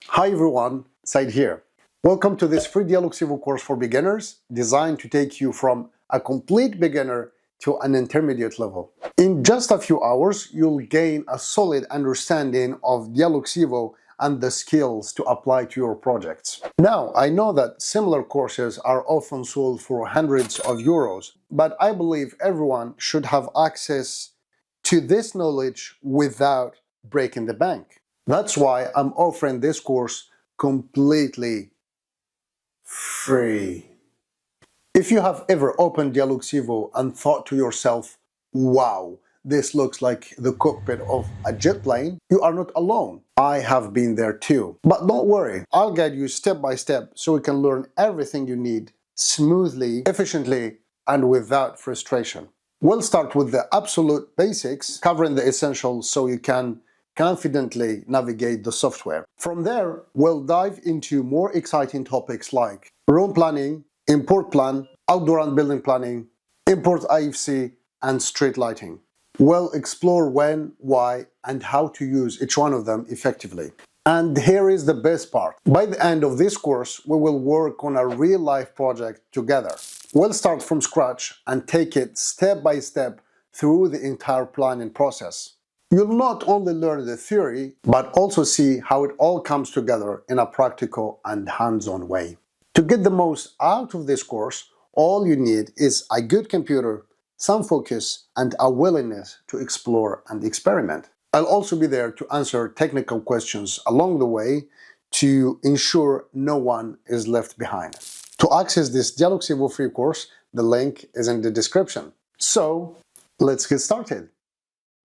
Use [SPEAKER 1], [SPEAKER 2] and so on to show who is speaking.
[SPEAKER 1] Hi everyone, Said here. Welcome to this free DIALux course for beginners designed to take you from a complete beginner to an intermediate level. In just a few hours, you'll gain a solid understanding of DIALux and the skills to apply to your projects. Now, I know that similar courses are often sold for hundreds of euros, but I believe everyone should have access to this knowledge without breaking the bank. That's why I'm offering this course completely free. If you have ever opened DIALux and thought to yourself, wow, this looks like the cockpit of a jet plane, you are not alone. I have been there too. But don't worry, I'll guide you step by step so you can learn everything you need smoothly, efficiently, and without frustration. We'll start with the absolute basics, covering the essentials so you can confidently navigate the software. From there, we'll dive into more exciting topics like room planning, import plan, outdoor and building planning, import IFC, and street lighting. We'll explore when, why, and how to use each one of them effectively. And here is the best part. By the end of this course, we will work on a real-life project together. We'll start from scratch and take it step by step through the entire planning process. You'll not only learn the theory, but also see how it all comes together in a practical and hands-on way. To get the most out of this course, all you need is a good computer, some focus, and a willingness to explore and experiment. I'll also be there to answer technical questions along the way to ensure no one is left behind. To access this DIALux free course, the link is in the description. So, let's get started.